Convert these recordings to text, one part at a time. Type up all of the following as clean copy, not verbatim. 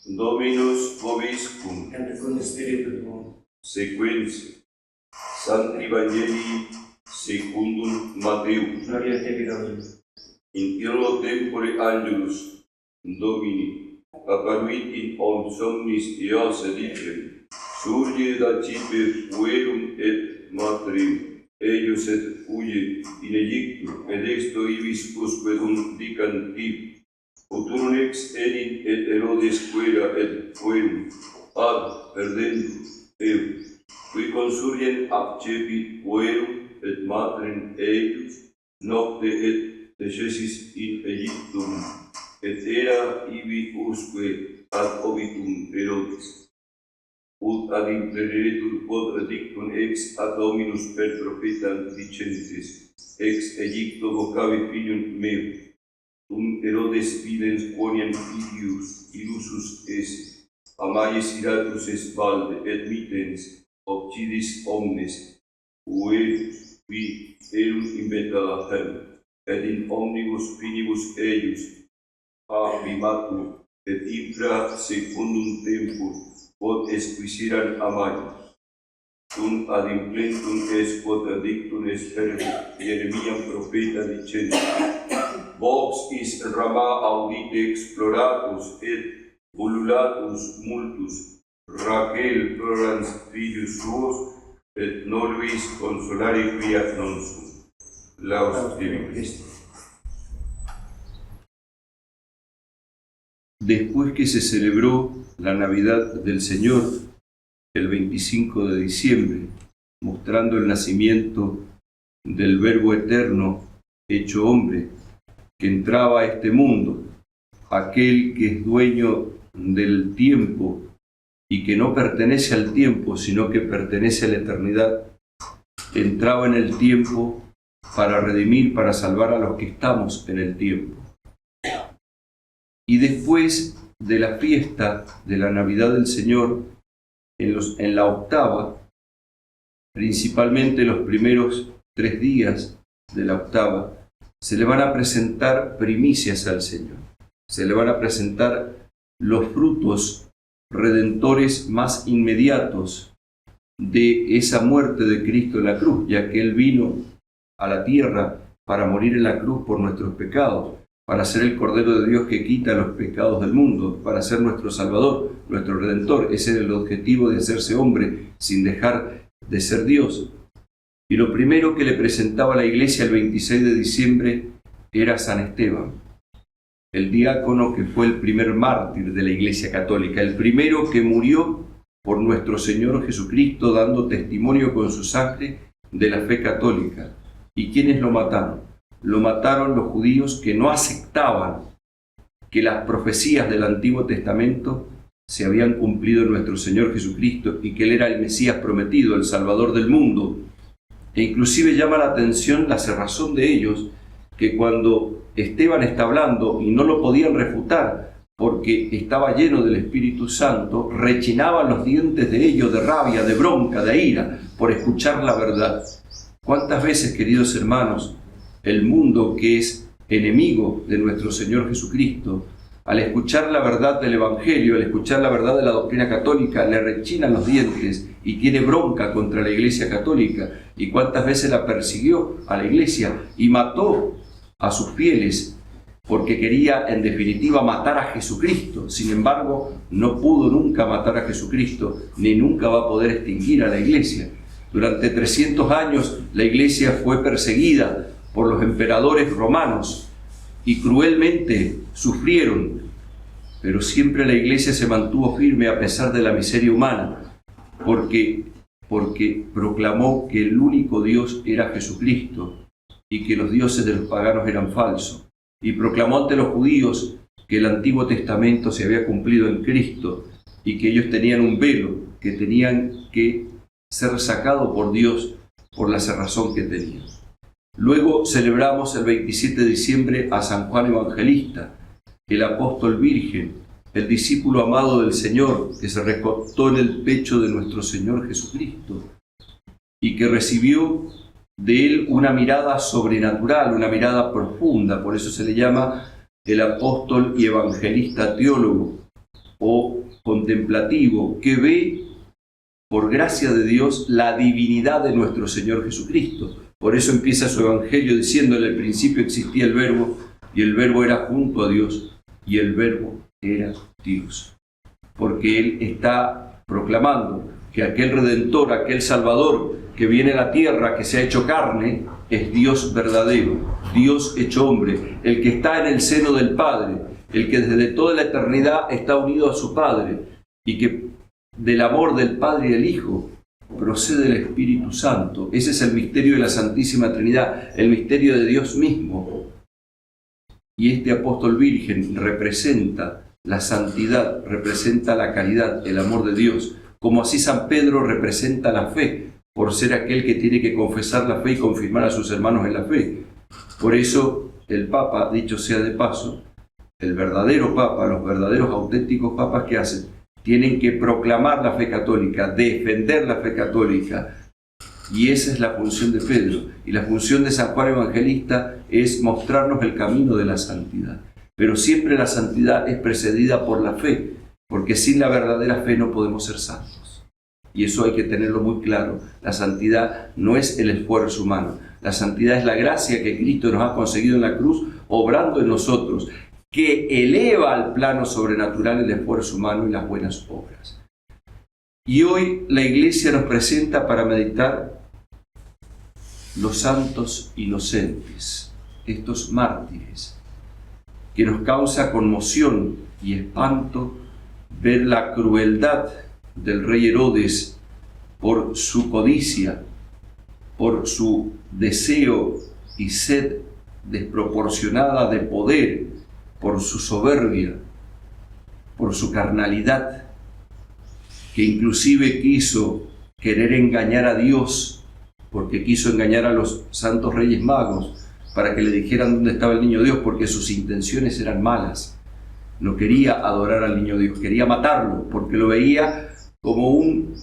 Dominus vobiscum. and con spiritu tuo. Sequentia. Sancti Evangelii secundum Matteum. Gloria a te, Domine. In illo tempore Angelus Domini apparuit in omnes omnis eos edicem, surge da cipe puerum et matrem, eius et fuge in Egyptum, et exto ibis usquedum dicant ip, futurum ex enim et Herodes quera et fuerum, ad perdendum eum, qui consurgent accepit puerum et matrem eius, nocte et decesis in Egyptum, et era ibi usque ad obitum Herodes. Ut ad impleretur quod dictum ex ad Dominus per profetam dicentes, ex Egypto vocavit filium meum, Herodes videns quoniam filius illusus est, amais iratus est valde, et mitens occidis omnes, uerus, qui erum inventa hem, et in omnibus finibus eius abimatur, et infra secundum tempus quod esquisieran amai. Ad implentum est quod dictum est per Jeremiam profeta dicendo, vox is rama audite exploratus et ululatus multus, Rachel plorans filius suos, et nolvis consolare fiat non sum. Laus Dei Cristo. Después que se celebró la Navidad del Señor, el 25 de diciembre, mostrando el nacimiento del Verbo eterno hecho hombre, que entraba a este mundo, aquel que es dueño del tiempo y que no pertenece al tiempo, sino que pertenece a la eternidad, entraba en el tiempo para redimir, para salvar a los que estamos en el tiempo. Y después de la fiesta de la Navidad del Señor, en la octava, principalmente los primeros 3 días de la octava, se le van a presentar primicias al Señor. Se le van a presentar los frutos redentores más inmediatos de esa muerte de Cristo en la cruz, ya que Él vino a la tierra para morir en la cruz por nuestros pecados, para ser el Cordero de Dios que quita los pecados del mundo, para ser nuestro Salvador, nuestro Redentor. Ese es el objetivo de hacerse hombre sin dejar de ser Dios. Y lo primero que le presentaba a la iglesia el 26 de diciembre era San Esteban, el diácono que fue el primer mártir de la Iglesia Católica, el primero que murió por nuestro Señor Jesucristo, dando testimonio con su sangre de la fe católica. ¿Y quiénes lo mataron? Lo mataron los judíos que no aceptaban que las profecías del Antiguo Testamento se habían cumplido en nuestro Señor Jesucristo y que Él era el Mesías prometido, el Salvador del mundo. E inclusive llama la atención la cerrazón de ellos, que cuando Esteban está hablando y no lo podían refutar porque estaba lleno del Espíritu Santo, rechinaban los dientes de ellos de rabia, de bronca, de ira, por escuchar la verdad. ¿Cuántas veces, queridos hermanos, el mundo que es enemigo de nuestro Señor Jesucristo, al escuchar la verdad del Evangelio, al escuchar la verdad de la doctrina católica, le rechinan los dientes y tiene bronca contra la Iglesia Católica? ¿Y cuántas veces la persiguió a la Iglesia y mató a sus fieles porque quería en definitiva matar a Jesucristo? Sin embargo, no pudo nunca matar a Jesucristo, ni nunca va a poder extinguir a la Iglesia. Durante 300 años la Iglesia fue perseguida por los emperadores romanos y cruelmente sufrieron, pero siempre la Iglesia se mantuvo firme a pesar de la miseria humana, porque proclamó que el único Dios era Jesucristo y que los dioses de los paganos eran falsos, y proclamó ante los judíos que el Antiguo Testamento se había cumplido en Cristo y que ellos tenían un velo, que tenían que ser sacado por Dios por la cerrazón que tenían. Luego celebramos el 27 de diciembre a San Juan Evangelista, el apóstol virgen, el discípulo amado del Señor, que se recostó en el pecho de nuestro Señor Jesucristo y que recibió de Él una mirada sobrenatural, una mirada profunda. Por eso se le llama el apóstol y evangelista teólogo. o contemplativo que ve, por gracia de Dios, la divinidad de nuestro Señor Jesucristo. Por eso empieza su evangelio diciéndole: al principio existía el Verbo, y el Verbo era junto a Dios, y el Verbo era Dios. Porque Él está proclamando que aquel Redentor, aquel Salvador que viene a la tierra, que se ha hecho carne, es Dios verdadero, Dios hecho hombre, el que está en el seno del Padre, el que desde toda la eternidad está unido a su Padre, y que del amor del Padre y del Hijo procede el Espíritu Santo. Ese es el misterio de la Santísima Trinidad, el misterio de Dios mismo. Y este apóstol virgen representa la santidad, representa la caridad, el amor de Dios, como así San Pedro representa la fe, por ser aquel que tiene que confesar la fe y confirmar a sus hermanos en la fe. Por eso el Papa, dicho sea de paso, el verdadero Papa, los verdaderos auténticos papas, ¿qué hacen? Tienen que proclamar la fe católica, defender la fe católica. Y esa es la función de Pedro. Y la función de San Juan Evangelista es mostrarnos el camino de la santidad. Pero siempre la santidad es precedida por la fe, porque sin la verdadera fe no podemos ser santos. Y eso hay que tenerlo muy claro. La santidad no es el esfuerzo humano. La santidad es la gracia que Cristo nos ha conseguido en la cruz, obrando en nosotros, que eleva al plano sobrenatural el esfuerzo humano y las buenas obras. Y hoy la Iglesia nos presenta para meditar los santos inocentes, estos mártires, que nos causa conmoción y espanto ver la crueldad del rey Herodes por su codicia, por su deseo y sed desproporcionada de poder, por su soberbia, por su carnalidad, que inclusive quiso querer engañar a Dios, porque quiso engañar a los santos reyes magos para que le dijeran dónde estaba el niño Dios, porque sus intenciones eran malas. No quería adorar al niño Dios, quería matarlo, porque lo veía como un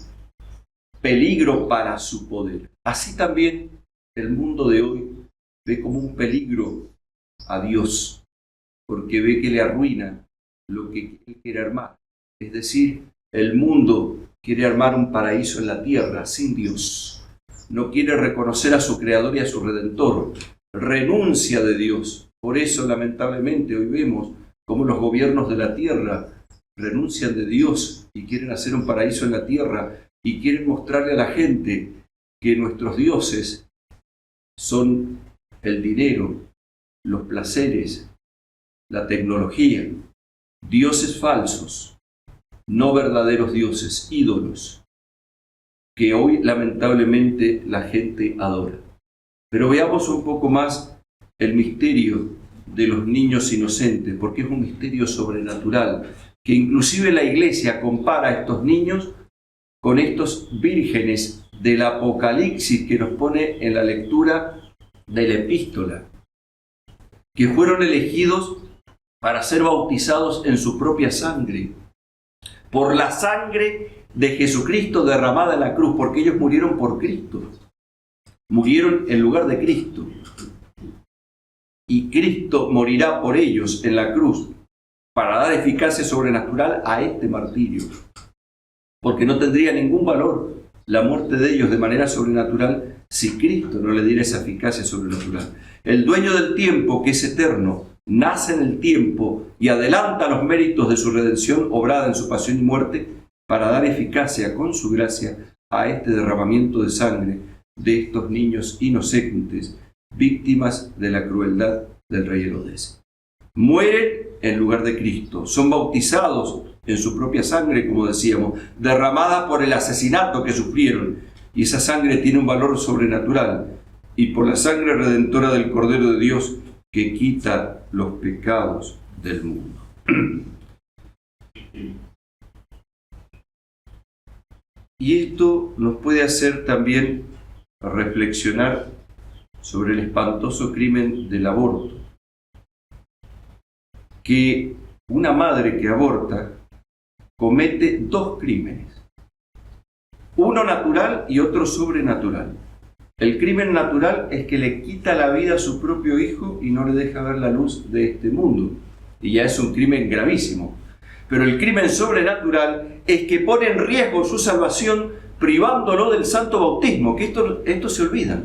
peligro para su poder. Así también el mundo de hoy ve como un peligro a Dios, porque ve que le arruina lo que él quiere armar. Es decir, el mundo quiere armar un paraíso en la tierra sin Dios. No quiere reconocer a su Creador y a su Redentor. Renuncia de Dios. Por eso, lamentablemente, hoy vemos cómo los gobiernos de la tierra renuncian de Dios y quieren hacer un paraíso en la tierra y quieren mostrarle a la gente que nuestros dioses son el dinero, los placeres, la tecnología, dioses falsos, no verdaderos dioses, ídolos, que hoy lamentablemente la gente adora. Pero veamos un poco más el misterio de los niños inocentes, porque es un misterio sobrenatural, que inclusive la Iglesia compara a estos niños con estos vírgenes del Apocalipsis que nos pone en la lectura de la epístola, que fueron elegidos para ser bautizados en su propia sangre, por la sangre de Jesucristo derramada en la cruz, porque ellos murieron por Cristo, murieron en lugar de Cristo, y Cristo morirá por ellos en la cruz para dar eficacia sobrenatural a este martirio, porque no tendría ningún valor la muerte de ellos de manera sobrenatural si Cristo no le diera esa eficacia sobrenatural. El dueño del tiempo, que es eterno, nace en el tiempo y adelanta los méritos de su redención obrada en su pasión y muerte para dar eficacia con su gracia a este derramamiento de sangre de estos niños inocentes, víctimas de la crueldad del rey Herodes. Mueren en lugar de Cristo, son bautizados en su propia sangre, como decíamos, derramada por el asesinato que sufrieron, y esa sangre tiene un valor sobrenatural, y por la sangre redentora del Cordero de Dios que quita los pecados del mundo. Y esto nos puede hacer también reflexionar sobre el espantoso crimen del aborto, que una madre que aborta comete dos crímenes, uno natural y otro sobrenatural. El crimen natural es que le quita la vida a su propio hijo y no le deja ver la luz de este mundo, y ya es un crimen gravísimo. Pero el crimen sobrenatural es que pone en riesgo su salvación privándolo del santo bautismo, que esto se olvidan.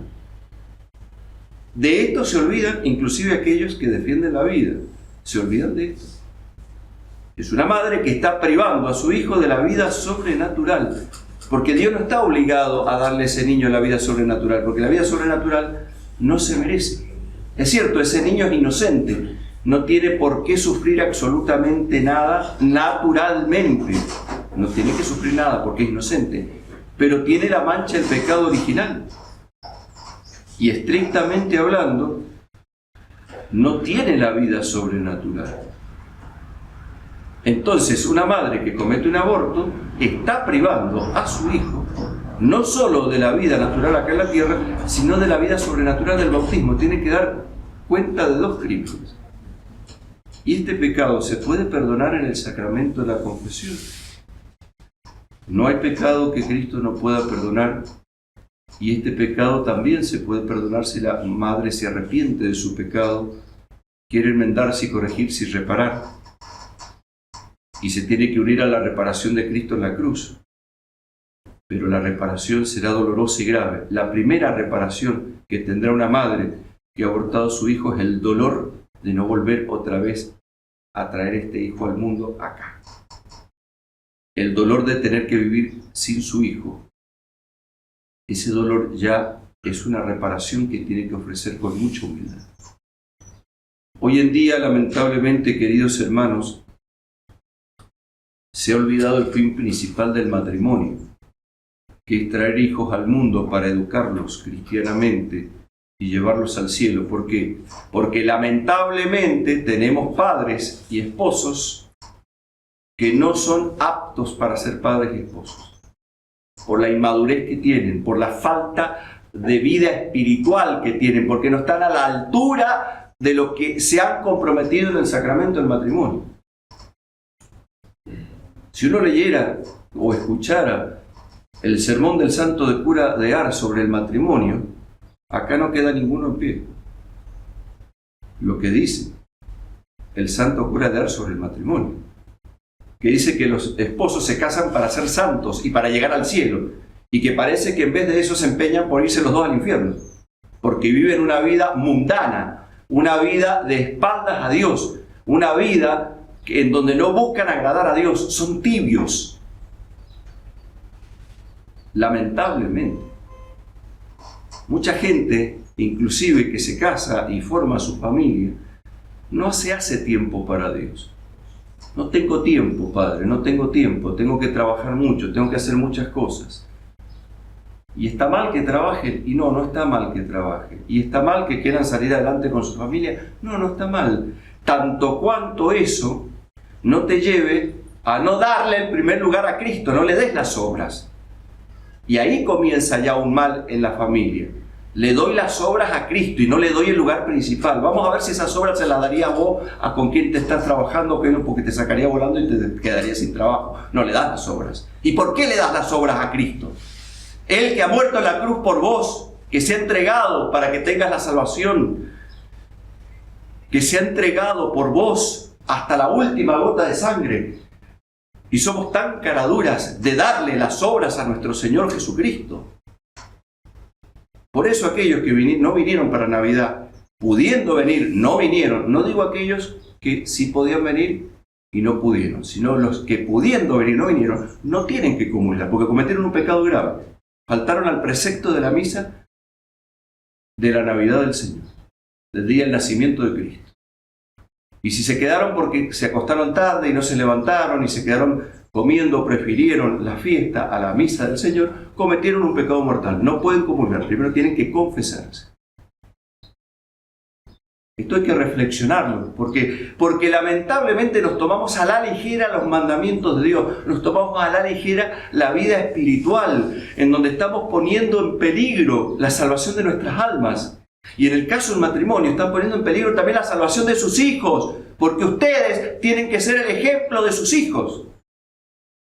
De esto se olvidan inclusive aquellos que defienden la vida. Se olvidan de esto. Es una madre que está privando a su hijo de la vida sobrenatural. Porque Dios no está obligado a darle a ese niño la vida sobrenatural, porque la vida sobrenatural no se merece. Es cierto, ese niño es inocente, no tiene por qué sufrir absolutamente nada naturalmente. No tiene que sufrir nada porque es inocente, pero tiene la mancha del pecado original. Y estrictamente hablando, no tiene la vida sobrenatural. Entonces, una madre que comete un aborto está privando a su hijo no solo de la vida natural acá en la tierra, sino de la vida sobrenatural del bautismo. Tiene que dar cuenta de dos crímenes. Y este pecado se puede perdonar en el sacramento de la confesión. No hay pecado que Cristo no pueda perdonar, y este pecado también se puede perdonar si la madre se arrepiente de su pecado, quiere enmendarse y corregirse y reparar, y se tiene que unir a la reparación de Cristo en la cruz. Pero la reparación será dolorosa y grave. La primera reparación que tendrá una madre que ha abortado a su hijo es el dolor de no volver otra vez a traer este hijo al mundo acá. El dolor de tener que vivir sin su hijo. Ese dolor ya es una reparación que tiene que ofrecer con mucha humildad. Hoy en día, lamentablemente, queridos hermanos, se ha olvidado el fin principal del matrimonio, que es traer hijos al mundo para educarlos cristianamente y llevarlos al cielo. ¿Por qué? Porque lamentablemente tenemos padres y esposos que no son aptos para ser padres y esposos, por la inmadurez que tienen, por la falta de vida espiritual que tienen, porque no están a la altura de lo que se han comprometido en el sacramento del matrimonio. Si uno leyera o escuchara el sermón del santo de cura de Ars sobre el matrimonio, acá no queda ninguno en pie. Lo que dice el santo cura de Ars sobre el matrimonio, que dice que los esposos se casan para ser santos y para llegar al cielo, y que parece que en vez de eso se empeñan por irse los dos al infierno, porque viven una vida mundana, una vida de espaldas a Dios, una vida en donde no buscan agradar a Dios, son tibios. Lamentablemente, mucha gente, inclusive que se casa y forma su familia, no se hace tiempo para Dios. No tengo tiempo, padre, no tengo tiempo, tengo que trabajar mucho, tengo que hacer muchas cosas. ¿Y está mal que trabajen? Y no está mal que trabajen. ¿Y está mal que quieran salir adelante con su familia? No está mal. Tanto cuanto eso no te lleve a no darle el primer lugar a Cristo, no le des las obras. Y ahí comienza ya un mal en la familia. Le doy las obras a Cristo y no le doy el lugar principal. Vamos a ver si esas obras se las daría vos a con quien te estás trabajando, que no, porque te sacaría volando y te quedarías sin trabajo. No le das las obras. ¿Y por qué le das las obras a Cristo? Él que ha muerto en la cruz por vos, que se ha entregado para que tengas la salvación, que se ha entregado por vos hasta la última gota de sangre. Y somos tan caraduras de darle las obras a nuestro Señor Jesucristo. Por eso aquellos que no vinieron para Navidad, pudiendo venir, no vinieron. No digo aquellos que sí podían venir y no pudieron, sino los que pudiendo venir no vinieron, no tienen que comulgar, porque cometieron un pecado grave. Faltaron al precepto de la misa de la Navidad del Señor, del día del nacimiento de Cristo. Y si se quedaron porque se acostaron tarde y no se levantaron y se quedaron comiendo, prefirieron la fiesta a la misa del Señor, cometieron un pecado mortal. No pueden comulgar, primero tienen que confesarse. Esto hay que reflexionarlo, porque lamentablemente nos tomamos a la ligera los mandamientos de Dios, nos tomamos a la ligera la vida espiritual, en donde estamos poniendo en peligro la salvación de nuestras almas. Y en el caso del matrimonio están poniendo en peligro también la salvación de sus hijos, porque ustedes tienen que ser el ejemplo de sus hijos.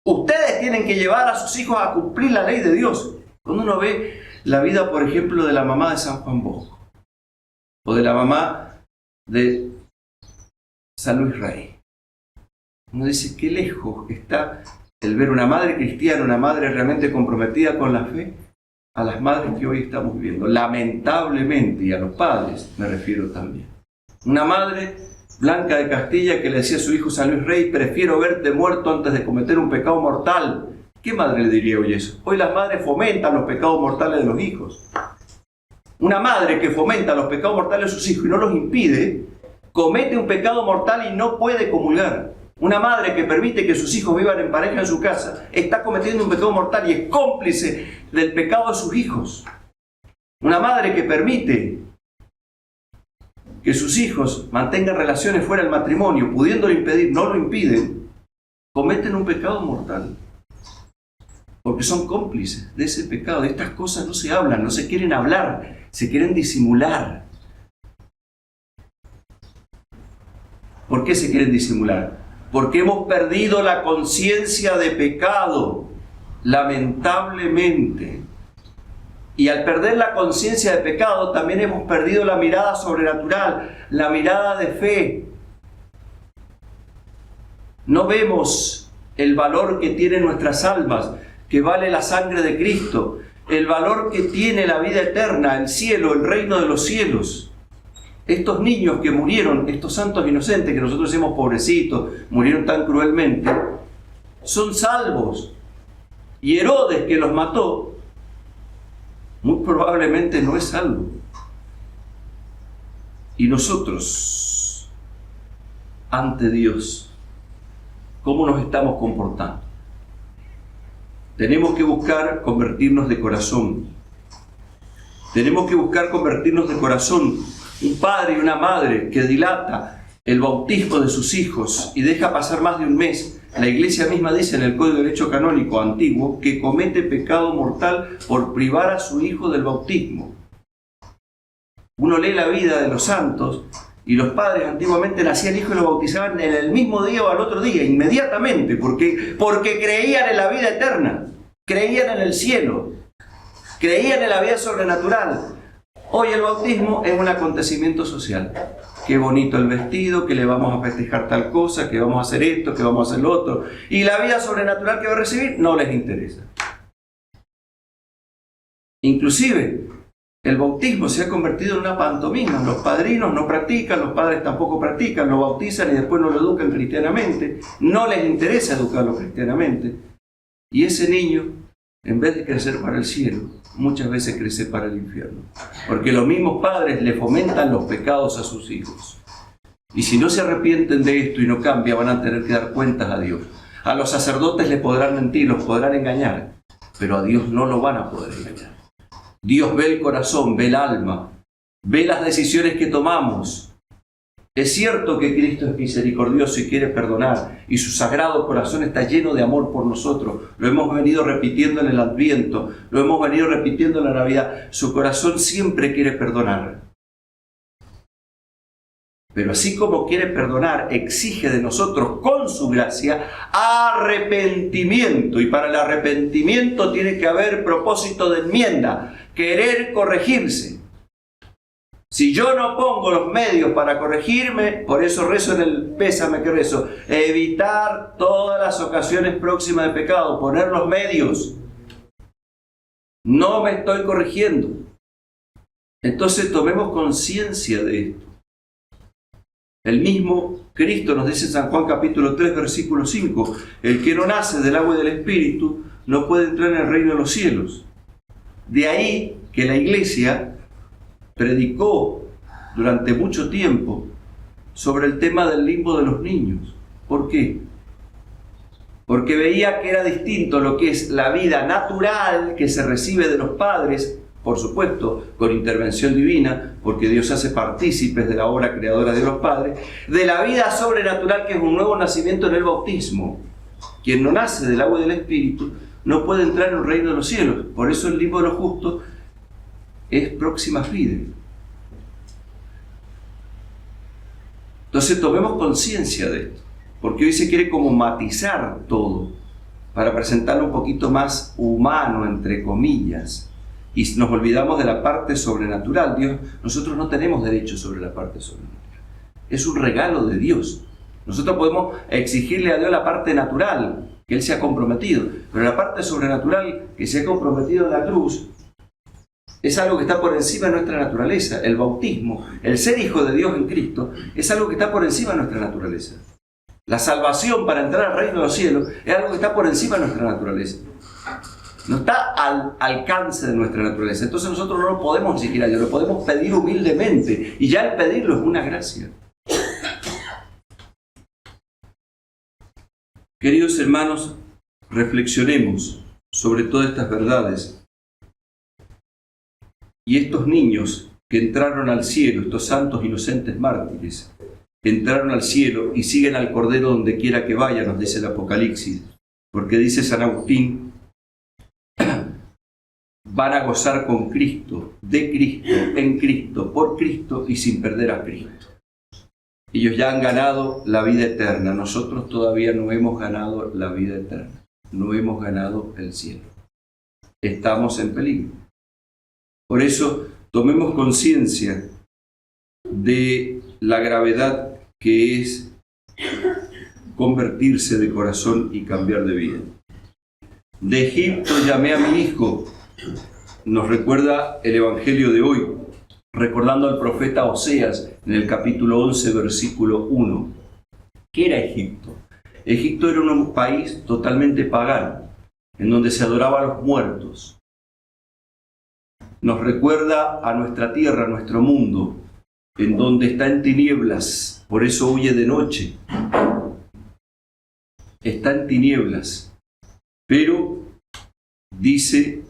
Ustedes tienen que llevar a sus hijos a cumplir la ley de Dios. Cuando uno ve la vida, por ejemplo, de la mamá de San Juan Bosco, o de la mamá de San Luis Rey, Uno dice, qué lejos está el ver una madre cristiana, una madre realmente comprometida con la fe, a las madres que hoy estamos viviendo. Lamentablemente, y a los padres me refiero también. Una madre, Blanca de Castilla, que le decía a su hijo San Luis Rey, prefiero verte muerto antes de cometer un pecado mortal. ¿Qué madre le diría hoy eso? Hoy las madres fomentan los pecados mortales de los hijos. Una madre que fomenta los pecados mortales de sus hijos y no los impide, comete un pecado mortal y no puede comulgar. Una madre que permite que sus hijos vivan en pareja en su casa está cometiendo un pecado mortal y es cómplice del pecado de sus hijos. Una madre que permite que sus hijos mantengan relaciones fuera del matrimonio, pudiéndolo impedir, no lo impiden, cometen un pecado mortal. Porque son cómplices de ese pecado. De estas cosas no se hablan, no se quieren hablar, se quieren disimular. ¿Por qué se quieren disimular? Porque hemos perdido la conciencia de pecado, lamentablemente. Y al perder la conciencia de pecado, también hemos perdido la mirada sobrenatural, la mirada de fe. No vemos el valor que tienen nuestras almas, que vale la sangre de Cristo, el valor que tiene la vida eterna, el cielo, el reino de los cielos. Estos niños que murieron, estos santos inocentes que nosotros decimos pobrecitos, murieron tan cruelmente, son salvos. Y Herodes, que los mató, muy probablemente no es salvo. Y nosotros, ante Dios, ¿cómo nos estamos comportando? Tenemos que buscar convertirnos de corazón. Tenemos que buscar convertirnos de corazón. Un padre y una madre que dilata el bautismo de sus hijos y deja pasar más de un mes, la Iglesia misma dice en el Código de Derecho Canónico antiguo que comete pecado mortal por privar a su hijo del bautismo. Uno lee la vida de los santos y los padres antiguamente nacían hijos y los bautizaban en el mismo día o al otro día, inmediatamente, porque creían en la vida eterna, creían en el cielo, creían en la vida sobrenatural. Hoy el bautismo es un acontecimiento social. Qué bonito el vestido, que le vamos a festejar tal cosa, que vamos a hacer esto, que vamos a hacer lo otro. Y la vida sobrenatural que va a recibir no les interesa. Inclusive, el bautismo se ha convertido en una pantomima. Los padrinos no practican, los padres tampoco practican, lo bautizan y después no lo educan cristianamente. No les interesa educarlo cristianamente. Y ese niño, en vez de crecer para el cielo, muchas veces crece para el infierno. Porque los mismos padres le fomentan los pecados a sus hijos. Y si no se arrepienten de esto y no cambian, van a tener que dar cuentas a Dios. A los sacerdotes les podrán mentir, los podrán engañar, pero a Dios no lo van a poder engañar. Dios ve el corazón, ve el alma, ve las decisiones que tomamos. Es cierto que Cristo es misericordioso y quiere perdonar, y su sagrado corazón está lleno de amor por nosotros. Lo hemos venido repitiendo en el Adviento, lo hemos venido repitiendo en la Navidad. Su corazón siempre quiere perdonar. Pero así como quiere perdonar, exige de nosotros, con su gracia, arrepentimiento. Y para el arrepentimiento tiene que haber propósito de enmienda, querer corregirse. Si yo no pongo los medios para corregirme, por eso rezo en el pésame que rezo, evitar todas las ocasiones próximas de pecado, poner los medios. No me estoy corrigiendo. Entonces tomemos conciencia de esto. El mismo Cristo nos dice en San Juan capítulo 3, versículo 5, el que no nace del agua y del Espíritu no puede entrar en el reino de los cielos. De ahí que la Iglesia predicó durante mucho tiempo sobre el tema del limbo de los niños. ¿Por qué? Porque veía que era distinto lo que es la vida natural que se recibe de los padres, por supuesto, con intervención divina, porque Dios hace partícipes de la obra creadora de los padres, de la vida sobrenatural que es un nuevo nacimiento en el bautismo. Quien no nace del agua y del Espíritu no puede entrar en el reino de los cielos. Por eso el limbo de los justos es próxima fide. Entonces tomemos conciencia de esto, porque hoy se quiere como matizar todo para presentarlo un poquito más humano, entre comillas, y nos olvidamos de la parte sobrenatural. Nosotros no tenemos derecho sobre la parte sobrenatural. Es un regalo de Dios. Nosotros podemos exigirle a Dios la parte natural, que Él se ha comprometido, pero la parte sobrenatural que se ha comprometido en la cruz es algo que está por encima de nuestra naturaleza. El bautismo, el ser hijo de Dios en Cristo, es algo que está por encima de nuestra naturaleza. La salvación para entrar al reino de los cielos es algo que está por encima de nuestra naturaleza. No está al alcance de nuestra naturaleza. Entonces nosotros no lo podemos exigir a Dios, lo podemos pedir humildemente. Y ya el pedirlo es una gracia. Queridos hermanos, reflexionemos sobre todas estas verdades. Y estos niños que entraron al cielo, estos santos inocentes mártires, entraron al cielo y siguen al Cordero donde quiera que vaya, nos dice el Apocalipsis. Porque dice San Agustín, van a gozar con Cristo, de Cristo, en Cristo, por Cristo y sin perder a Cristo. Ellos ya han ganado la vida eterna, nosotros todavía no hemos ganado la vida eterna, no hemos ganado el cielo. Estamos en peligro. Por eso, tomemos conciencia de la gravedad que es convertirse de corazón y cambiar de vida. De Egipto llamé a mi hijo, nos recuerda el Evangelio de hoy, recordando al profeta Oseas en el capítulo 11, versículo 1. ¿Qué era Egipto? Egipto era un país totalmente pagano, en donde se adoraba a los muertos. Nos recuerda a nuestra tierra, a nuestro mundo, en donde está en tinieblas, por eso huye de noche. Está en tinieblas, pero dice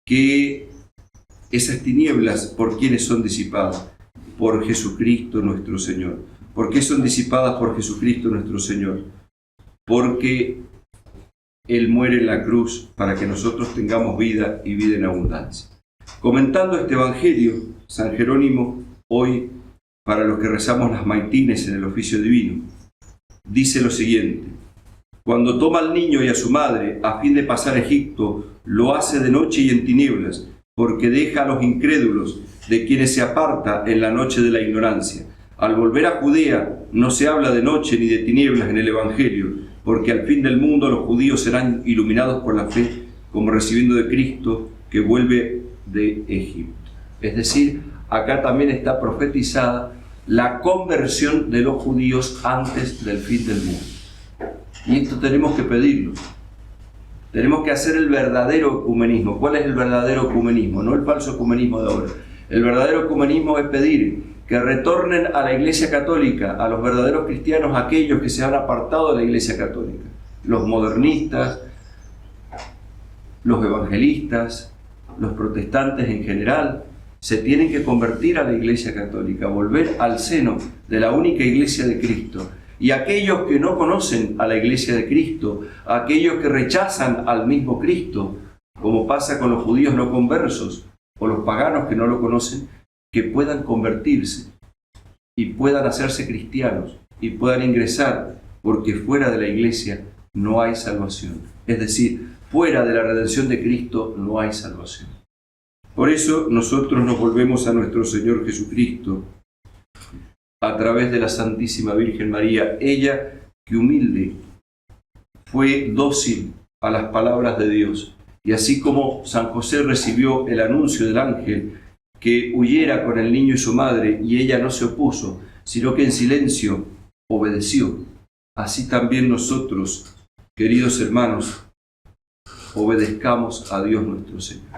que esas tinieblas, ¿por quiénes son disipadas? Por Jesucristo nuestro Señor. ¿Por qué son disipadas por Jesucristo nuestro Señor? Porque Él muere en la cruz para que nosotros tengamos vida y vida en abundancia. Comentando este Evangelio, San Jerónimo, hoy, para los que rezamos las maitines en el oficio divino, dice lo siguiente: cuando toma al niño y a su madre a fin de pasar a Egipto, lo hace de noche y en tinieblas, porque deja a los incrédulos, de quienes se aparta en la noche de la ignorancia. Al volver a Judea, no se habla de noche ni de tinieblas en el Evangelio, porque al fin del mundo los judíos serán iluminados por la fe, como recibiendo de Cristo que vuelve de Egipto. Es decir, acá también está profetizada la conversión de los judíos antes del fin del mundo. Y esto tenemos que pedirlo. Tenemos que hacer el verdadero ecumenismo. ¿Cuál es el verdadero ecumenismo? No el falso ecumenismo de ahora. El verdadero ecumenismo es pedir que retornen a la Iglesia Católica, a los verdaderos cristianos, aquellos que se han apartado de la Iglesia Católica. Los modernistas, los evangelistas, los protestantes en general, se tienen que convertir a la Iglesia Católica, volver al seno de la única Iglesia de Cristo. Y aquellos que no conocen a la Iglesia de Cristo, aquellos que rechazan al mismo Cristo, como pasa con los judíos no conversos o los paganos que no lo conocen, que puedan convertirse y puedan hacerse cristianos y puedan ingresar, porque fuera de la Iglesia no hay salvación. Es decir, fuera de la redención de Cristo no hay salvación. Por eso nosotros nos volvemos a nuestro Señor Jesucristo, a través de la Santísima Virgen María, ella que humilde fue dócil a las palabras de Dios. Y así como San José recibió el anuncio del ángel que huyera con el niño y su madre, y ella no se opuso, sino que en silencio obedeció, así también nosotros, queridos hermanos, obedezcamos a Dios nuestro Señor.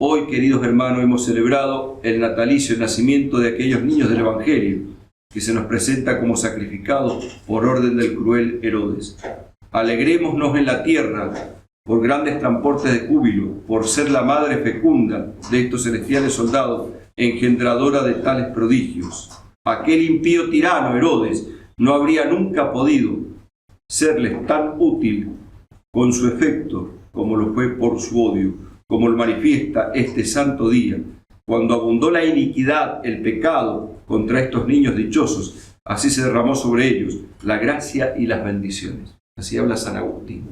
Hoy, queridos hermanos, hemos celebrado el natalicio, el nacimiento de aquellos niños del Evangelio, que se nos presenta como sacrificados por orden del cruel Herodes. Alegrémonos en la tierra por grandes transportes de júbilo, por ser la madre fecunda de estos celestiales soldados, engendradora de tales prodigios. Aquel impío tirano, Herodes, no habría nunca podido serles tan útil con su efecto como lo fue por su odio, como lo manifiesta este santo día, cuando abundó la iniquidad, el pecado, contra estos niños dichosos, así se derramó sobre ellos la gracia y las bendiciones. Así habla San Agustín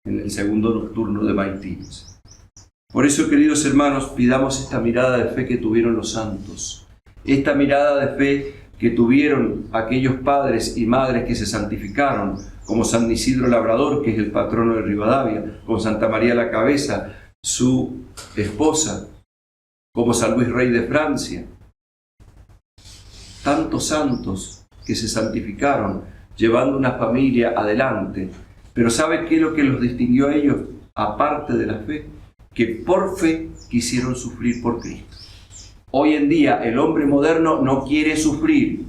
en el segundo nocturno de Maitines. Por eso, queridos hermanos, pidamos esta mirada de fe que tuvieron los santos, esta mirada de fe que tuvieron aquellos padres y madres que se santificaron, como San Isidro Labrador, que es el patrono de Rivadavia, con Santa María la Cabeza, su esposa, como San Luis Rey de Francia. Tantos santos que se santificaron llevando una familia adelante. Pero ¿sabe qué es lo que los distinguió a ellos? Aparte de la fe, que por fe quisieron sufrir por Cristo. Hoy en día el hombre moderno no quiere sufrir,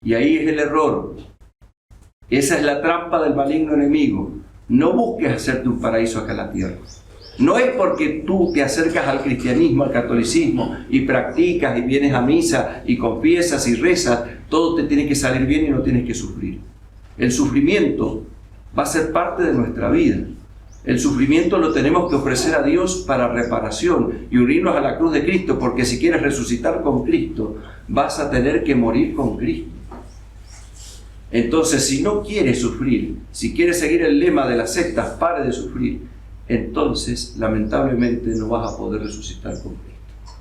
y ahí es el error. Esa es la trampa del maligno enemigo. No busques hacerte un paraíso acá en la tierra. No es porque tú te acercas al cristianismo, al catolicismo, y practicas y vienes a misa y confiesas y rezas, todo te tiene que salir bien y no tienes que sufrir. El sufrimiento va a ser parte de nuestra vida. El sufrimiento lo tenemos que ofrecer a Dios para reparación y unirnos a la cruz de Cristo, porque si quieres resucitar con Cristo, vas a tener que morir con Cristo. Entonces, si no quieres sufrir, si quieres seguir el lema de las sectas, pare de sufrir, entonces, lamentablemente, no vas a poder resucitar con Cristo.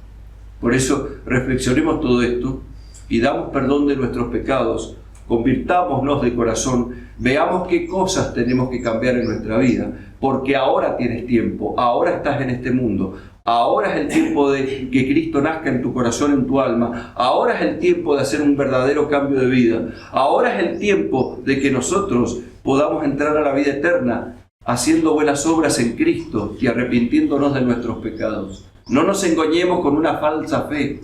Por eso, reflexionemos todo esto y damos perdón de nuestros pecados, convirtámonos de corazón, veamos qué cosas tenemos que cambiar en nuestra vida, porque ahora tienes tiempo, ahora estás en este mundo, ahora es el tiempo de que Cristo nazca en tu corazón, en tu alma, ahora es el tiempo de hacer un verdadero cambio de vida, ahora es el tiempo de que nosotros podamos entrar a la vida eterna, haciendo buenas obras en Cristo y arrepintiéndonos de nuestros pecados. No nos engañemos con una falsa fe,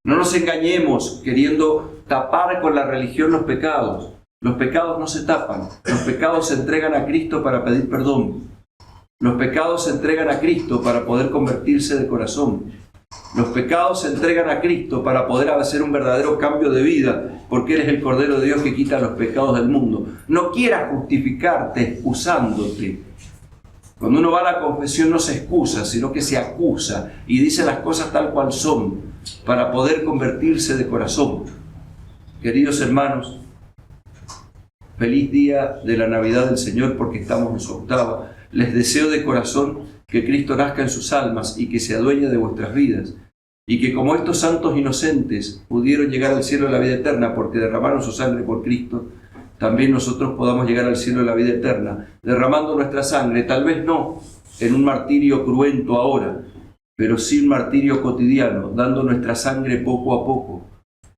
no nos engañemos queriendo tapar con la religión los pecados. Los pecados no se tapan, los pecados se entregan a Cristo para pedir perdón. Los pecados se entregan a Cristo para poder convertirse de corazón. Los pecados se entregan a Cristo para poder hacer un verdadero cambio de vida, porque Él es el Cordero de Dios que quita los pecados del mundo. No quieras justificarte excusándote. Cuando uno va a la confesión no se excusa, sino que se acusa y dice las cosas tal cual son, para poder convertirse de corazón. Queridos hermanos, feliz día de la Navidad del Señor, porque estamos en su octava. Les deseo de corazón que Cristo nazca en sus almas y que se adueñe de vuestras vidas, y que como estos santos inocentes pudieron llegar al cielo de la vida eterna porque derramaron su sangre por Cristo, también nosotros podamos llegar al cielo de la vida eterna, derramando nuestra sangre, tal vez no en un martirio cruento ahora, pero sí un martirio cotidiano, dando nuestra sangre poco a poco,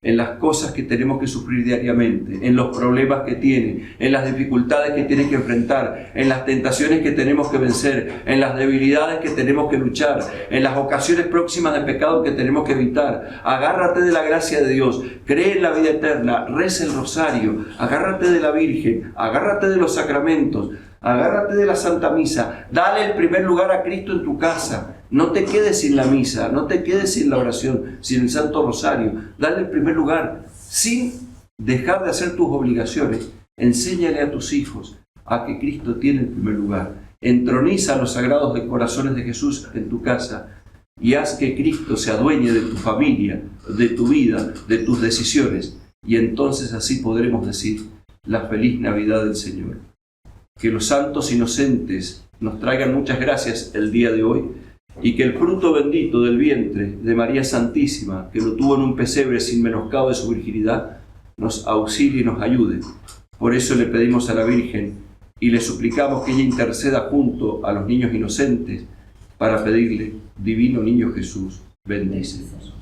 en las cosas que tenemos que sufrir diariamente, en los problemas que tiene, en las dificultades que tiene que enfrentar, en las tentaciones que tenemos que vencer, en las debilidades que tenemos que luchar, en las ocasiones próximas de pecado que tenemos que evitar. Agárrate de la gracia de Dios, cree en la vida eterna, reza el rosario, agárrate de la Virgen, agárrate de los sacramentos, agárrate de la Santa Misa, dale el primer lugar a Cristo en tu casa. No te quedes sin la misa, no te quedes sin la oración, sin el Santo Rosario. Dale el primer lugar, sin dejar de hacer tus obligaciones. Enséñale a tus hijos a que Cristo tiene el primer lugar. Entroniza los sagrados corazones de Jesús en tu casa y haz que Cristo se adueñe de tu familia, de tu vida, de tus decisiones. Y entonces así podremos decir la feliz Navidad del Señor. Que los santos inocentes nos traigan muchas gracias el día de hoy, y que el fruto bendito del vientre de María Santísima, que lo tuvo en un pesebre sin menoscabo de su virginidad, nos auxilie y nos ayude. Por eso le pedimos a la Virgen y le suplicamos que ella interceda junto a los niños inocentes para pedirle: Divino Niño Jesús, bendícenos.